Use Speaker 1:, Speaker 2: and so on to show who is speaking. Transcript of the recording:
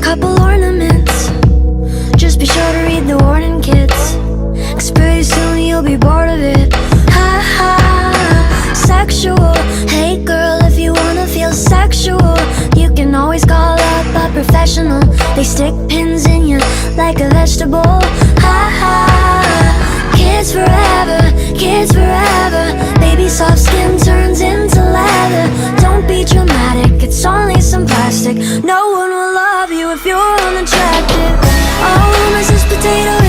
Speaker 1: couple ornaments. Just be sure to read the warning kits, 'cause pretty soon you'll be bored of it. Ha ha, sexual. Hey girl, if you wanna feel sexual, you can always call up a professional. They stick pins in you like a vegetable. Ha ha, kids forever, kids forever. Baby soft skin turns into leather. Don't be dramatic, it's only some plastic. No one will love you if you're unattractive. Oh, Mrs. Potato